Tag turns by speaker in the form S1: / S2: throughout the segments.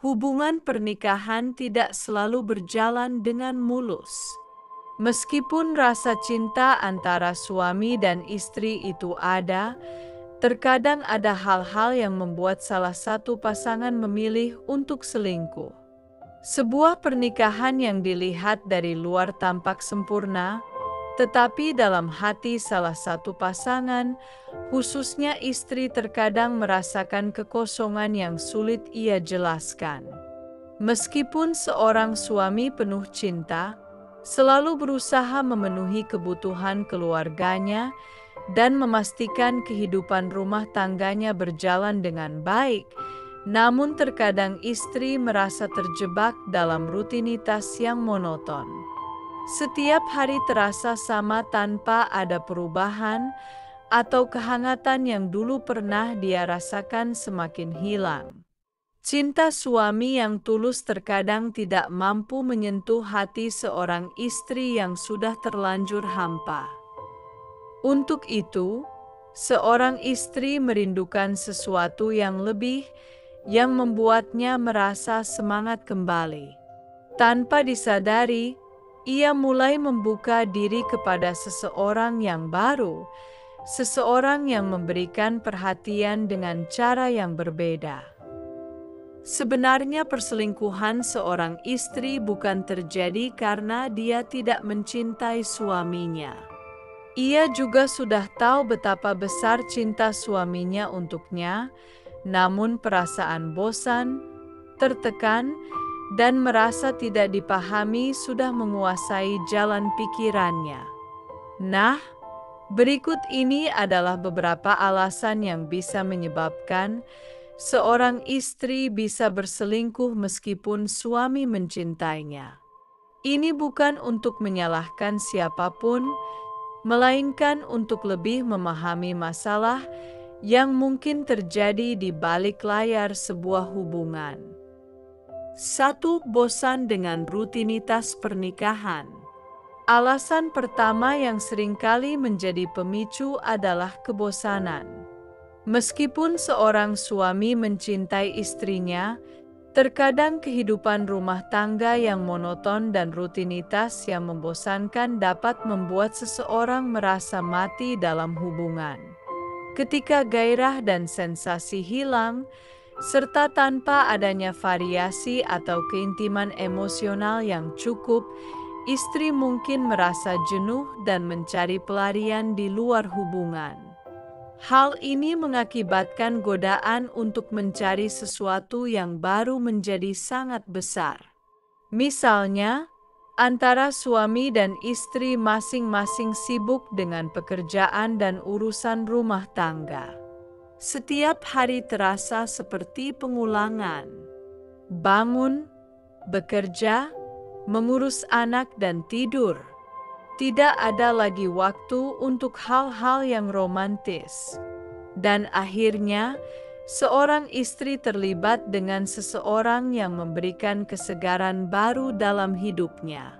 S1: hubungan pernikahan tidak selalu berjalan dengan mulus. Meskipun rasa cinta antara suami dan istri itu ada, terkadang ada hal-hal yang membuat salah satu pasangan memilih untuk selingkuh. Sebuah pernikahan yang dilihat dari luar tampak sempurna, tetapi dalam hati salah satu pasangan, khususnya istri, terkadang merasakan kekosongan yang sulit ia jelaskan. Meskipun seorang suami penuh cinta, selalu berusaha memenuhi kebutuhan keluarganya dan memastikan kehidupan rumah tangganya berjalan dengan baik, namun terkadang istri merasa terjebak dalam rutinitas yang monoton. Setiap hari terasa sama tanpa ada perubahan, atau kehangatan yang dulu pernah dia rasakan semakin hilang. Cinta suami yang tulus terkadang tidak mampu menyentuh hati seorang istri yang sudah terlanjur hampa. Untuk itu, seorang istri merindukan sesuatu yang lebih, yang membuatnya merasa semangat kembali. Tanpa disadari, ia mulai membuka diri kepada seseorang yang baru, seseorang yang memberikan perhatian dengan cara yang berbeda. Sebenarnya perselingkuhan seorang istri bukan terjadi karena dia tidak mencintai suaminya. Ia juga sudah tahu betapa besar cinta suaminya untuknya, namun perasaan bosan, tertekan, dan merasa tidak dipahami sudah menguasai jalan pikirannya. Nah, berikut ini adalah beberapa alasan yang bisa menyebabkan seorang istri bisa berselingkuh meskipun suami mencintainya. Ini bukan untuk menyalahkan siapapun, melainkan untuk lebih memahami masalah yang mungkin terjadi di balik layar sebuah hubungan. 1. Bosan dengan rutinitas pernikahan. Alasan pertama yang seringkali menjadi pemicu adalah kebosanan. Meskipun seorang suami mencintai istrinya, terkadang kehidupan rumah tangga yang monoton dan rutinitas yang membosankan dapat membuat seseorang merasa mati dalam hubungan. Ketika gairah dan sensasi hilang, serta tanpa adanya variasi atau keintiman emosional yang cukup, istri mungkin merasa jenuh dan mencari pelarian di luar hubungan. Hal ini mengakibatkan godaan untuk mencari sesuatu yang baru menjadi sangat besar. Misalnya, antara suami dan istri masing-masing sibuk dengan pekerjaan dan urusan rumah tangga. Setiap hari terasa seperti pengulangan. Bangun, bekerja, mengurus anak dan tidur. Tidak ada lagi waktu untuk hal-hal yang romantis. Dan akhirnya, seorang istri terlibat dengan seseorang yang memberikan kesegaran baru dalam hidupnya.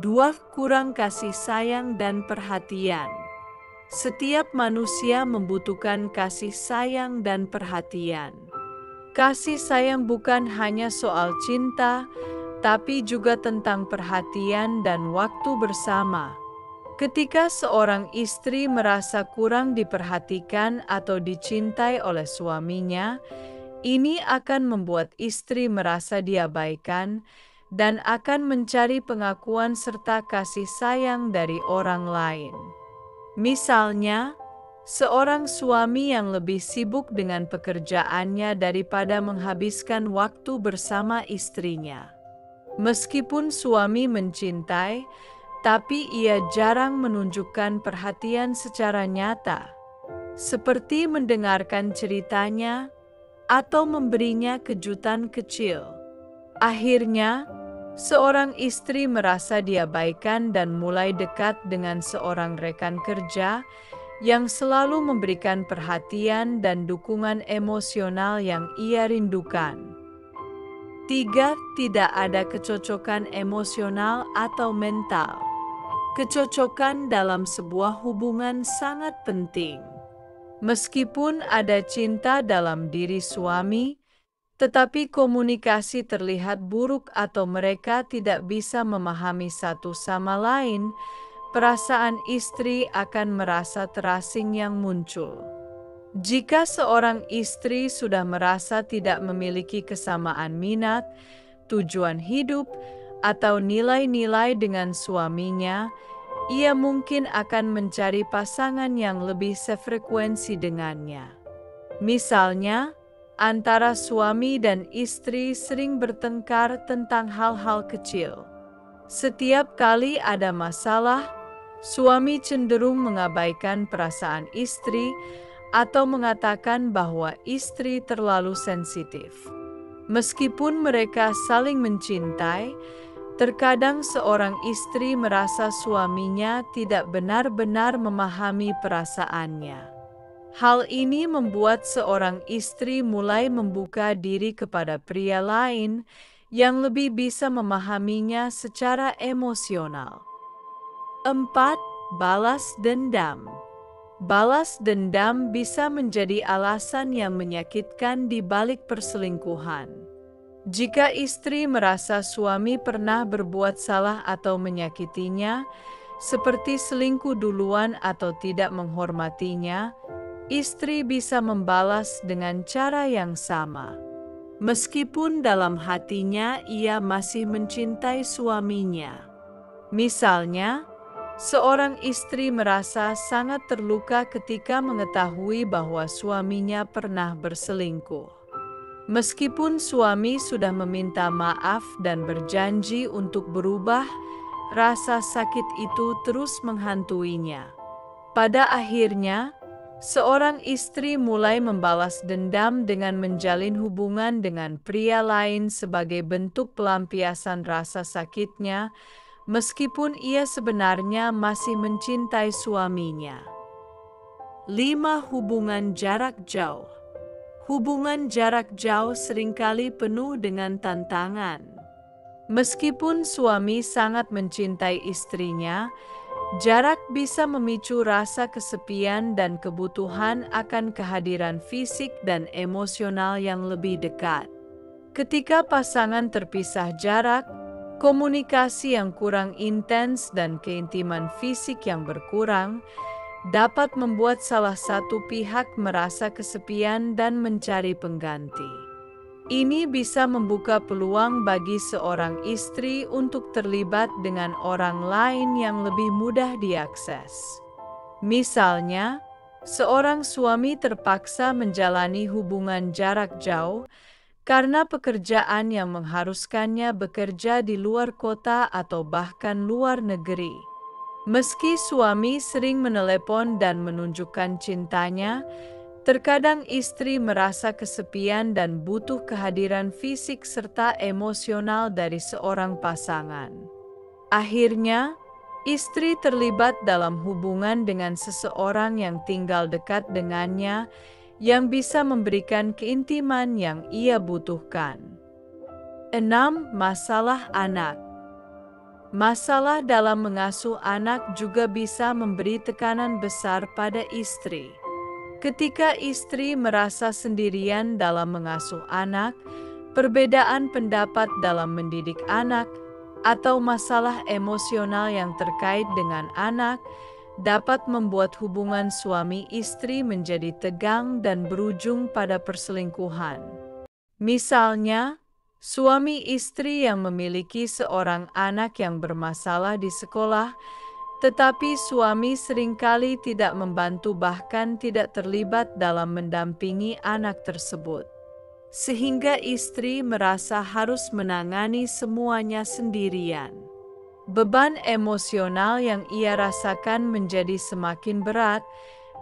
S1: 2. Kurang kasih sayang dan perhatian. Setiap manusia membutuhkan kasih sayang dan perhatian. Kasih sayang bukan hanya soal cinta, tapi juga tentang perhatian dan waktu bersama. Ketika seorang istri merasa kurang diperhatikan atau dicintai oleh suaminya, ini akan membuat istri merasa diabaikan dan akan mencari pengakuan serta kasih sayang dari orang lain. Misalnya, seorang suami yang lebih sibuk dengan pekerjaannya daripada menghabiskan waktu bersama istrinya. Meskipun suami mencintai, tapi ia jarang menunjukkan perhatian secara nyata, seperti mendengarkan ceritanya atau memberinya kejutan kecil. Akhirnya, seorang istri merasa diabaikan dan mulai dekat dengan seorang rekan kerja yang selalu memberikan perhatian dan dukungan emosional yang ia rindukan. 3. Tidak ada kecocokan emosional atau mental. Kecocokan dalam sebuah hubungan sangat penting. Meskipun ada cinta dalam diri suami, tetapi komunikasi terlihat buruk atau mereka tidak bisa memahami satu sama lain, perasaan istri akan merasa terasing yang muncul. Jika seorang istri sudah merasa tidak memiliki kesamaan minat, tujuan hidup, atau nilai-nilai dengan suaminya, ia mungkin akan mencari pasangan yang lebih sefrekuensi dengannya. Misalnya, antara suami dan istri sering bertengkar tentang hal-hal kecil. Setiap kali ada masalah, suami cenderung mengabaikan perasaan istri atau mengatakan bahwa istri terlalu sensitif. Meskipun mereka saling mencintai, terkadang seorang istri merasa suaminya tidak benar-benar memahami perasaannya. Hal ini membuat seorang istri mulai membuka diri kepada pria lain yang lebih bisa memahaminya secara emosional. 4. Balas dendam. Balas dendam bisa menjadi alasan yang menyakitkan di balik perselingkuhan. Jika istri merasa suami pernah berbuat salah atau menyakitinya, seperti selingkuh duluan atau tidak menghormatinya, istri bisa membalas dengan cara yang sama. Meskipun dalam hatinya ia masih mencintai suaminya. Misalnya, seorang istri merasa sangat terluka ketika mengetahui bahwa suaminya pernah berselingkuh. Meskipun suami sudah meminta maaf dan berjanji untuk berubah, rasa sakit itu terus menghantuinya. Pada akhirnya, seorang istri mulai membalas dendam dengan menjalin hubungan dengan pria lain sebagai bentuk pelampiasan rasa sakitnya, meskipun ia sebenarnya masih mencintai suaminya. 5. Hubungan jarak jauh. Hubungan jarak jauh seringkali penuh dengan tantangan. Meskipun suami sangat mencintai istrinya, jarak bisa memicu rasa kesepian dan kebutuhan akan kehadiran fisik dan emosional yang lebih dekat. Ketika pasangan terpisah jarak, komunikasi yang kurang intens dan keintiman fisik yang berkurang dapat membuat salah satu pihak merasa kesepian dan mencari pengganti. Ini bisa membuka peluang bagi seorang istri untuk terlibat dengan orang lain yang lebih mudah diakses. Misalnya, seorang suami terpaksa menjalani hubungan jarak jauh karena pekerjaan yang mengharuskannya bekerja di luar kota atau bahkan luar negeri. Meski suami sering menelepon dan menunjukkan cintanya, terkadang istri merasa kesepian dan butuh kehadiran fisik serta emosional dari seorang pasangan. Akhirnya, istri terlibat dalam hubungan dengan seseorang yang tinggal dekat dengannya, yang bisa memberikan keintiman yang ia butuhkan. 6. Masalah anak. Masalah dalam mengasuh anak juga bisa memberi tekanan besar pada istri. Ketika istri merasa sendirian dalam mengasuh anak, perbedaan pendapat dalam mendidik anak, atau masalah emosional yang terkait dengan anak dapat membuat hubungan suami istri menjadi tegang dan berujung pada perselingkuhan. Misalnya, suami istri yang memiliki seorang anak yang bermasalah di sekolah, tetapi suami seringkali tidak membantu bahkan tidak terlibat dalam mendampingi anak tersebut. Sehingga istri merasa harus menangani semuanya sendirian. Beban emosional yang ia rasakan menjadi semakin berat,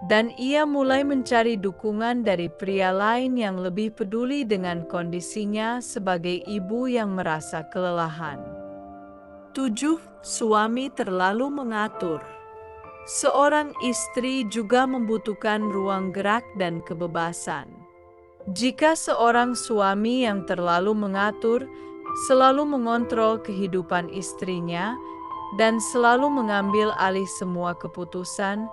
S1: dan ia mulai mencari dukungan dari pria lain yang lebih peduli dengan kondisinya sebagai ibu yang merasa kelelahan. 7. Suami terlalu mengatur. Seorang istri juga membutuhkan ruang gerak dan kebebasan. Jika seorang suami yang terlalu mengatur, selalu mengontrol kehidupan istrinya, dan selalu mengambil alih semua keputusan,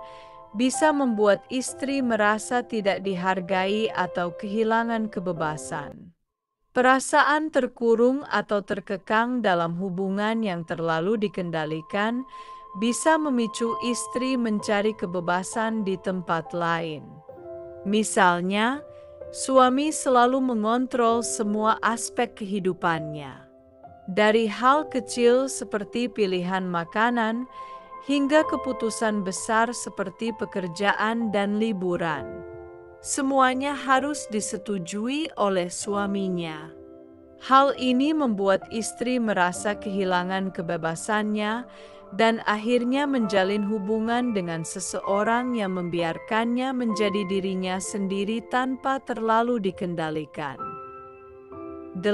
S1: bisa membuat istri merasa tidak dihargai atau kehilangan kebebasan. Perasaan terkurung atau terkekang dalam hubungan yang terlalu dikendalikan bisa memicu istri mencari kebebasan di tempat lain. Misalnya, suami selalu mengontrol semua aspek kehidupannya. Dari hal kecil seperti pilihan makanan, hingga keputusan besar seperti pekerjaan dan liburan. Semuanya harus disetujui oleh suaminya. Hal ini membuat istri merasa kehilangan kebebasannya dan akhirnya menjalin hubungan dengan seseorang yang membiarkannya menjadi dirinya sendiri tanpa terlalu dikendalikan. 8.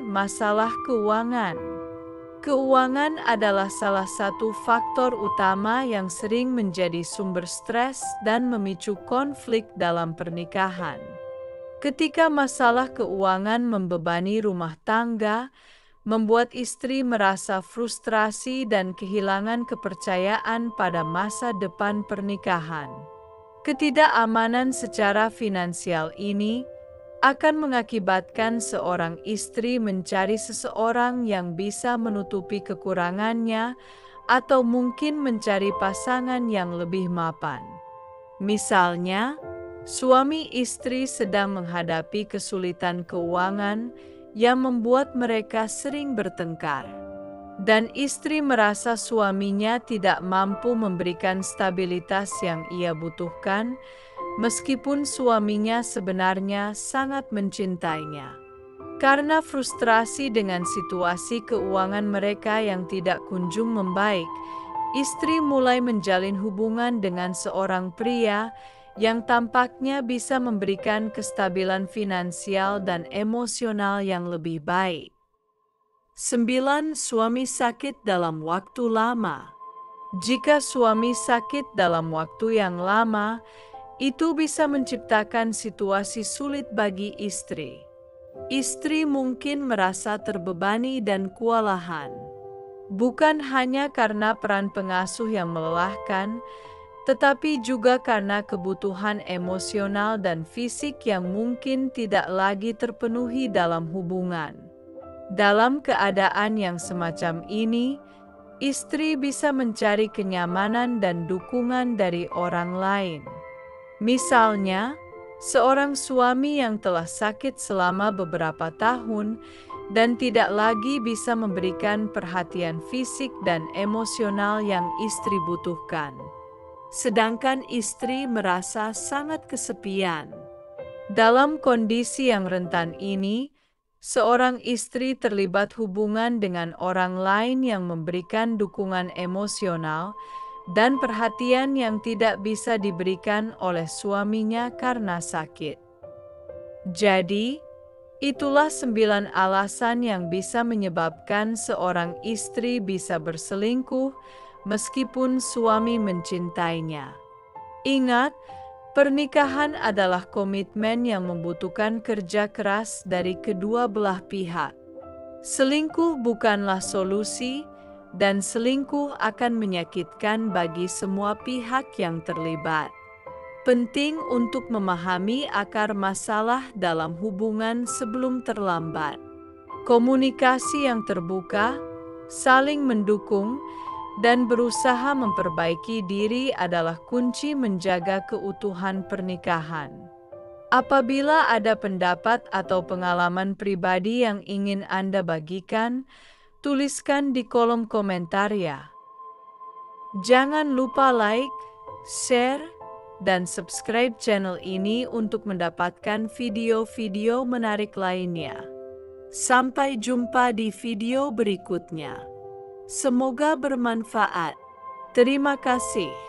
S1: Masalah keuangan. Keuangan adalah salah satu faktor utama yang sering menjadi sumber stres dan memicu konflik dalam pernikahan. Ketika masalah keuangan membebani rumah tangga, membuat istri merasa frustrasi dan kehilangan kepercayaan pada masa depan pernikahan. Ketidakamanan secara finansial ini akan mengakibatkan seorang istri mencari seseorang yang bisa menutupi kekurangannya atau mungkin mencari pasangan yang lebih mapan. Misalnya, suami istri sedang menghadapi kesulitan keuangan yang membuat mereka sering bertengkar, dan istri merasa suaminya tidak mampu memberikan stabilitas yang ia butuhkan, meskipun suaminya sebenarnya sangat mencintainya. Karena frustrasi dengan situasi keuangan mereka yang tidak kunjung membaik, istri mulai menjalin hubungan dengan seorang pria yang tampaknya bisa memberikan kestabilan finansial dan emosional yang lebih baik. 9. Suami sakit dalam waktu lama. Jika suami sakit dalam waktu yang lama, itu bisa menciptakan situasi sulit bagi istri. Istri mungkin merasa terbebani dan kewalahan, bukan hanya karena peran pengasuh yang melelahkan, tetapi juga karena kebutuhan emosional dan fisik yang mungkin tidak lagi terpenuhi dalam hubungan. Dalam keadaan yang semacam ini, istri bisa mencari kenyamanan dan dukungan dari orang lain. Misalnya, seorang suami yang telah sakit selama beberapa tahun dan tidak lagi bisa memberikan perhatian fisik dan emosional yang istri butuhkan. Sedangkan istri merasa sangat kesepian. Dalam kondisi yang rentan ini, seorang istri terlibat hubungan dengan orang lain yang memberikan dukungan emosional dan perhatian yang tidak bisa diberikan oleh suaminya karena sakit. Jadi, itulah 9 alasan yang bisa menyebabkan seorang istri bisa berselingkuh meskipun suami mencintainya. Ingat, pernikahan adalah komitmen yang membutuhkan kerja keras dari kedua belah pihak. Selingkuh bukanlah solusi, dan selingkuh akan menyakitkan bagi semua pihak yang terlibat. Penting untuk memahami akar masalah dalam hubungan sebelum terlambat. Komunikasi yang terbuka, saling mendukung, dan berusaha memperbaiki diri adalah kunci menjaga keutuhan pernikahan. Apabila ada pendapat atau pengalaman pribadi yang ingin Anda bagikan, tuliskan di kolom komentar ya. Jangan lupa like, share, dan subscribe channel ini untuk mendapatkan video-video menarik lainnya. Sampai jumpa di video berikutnya. Semoga bermanfaat. Terima kasih.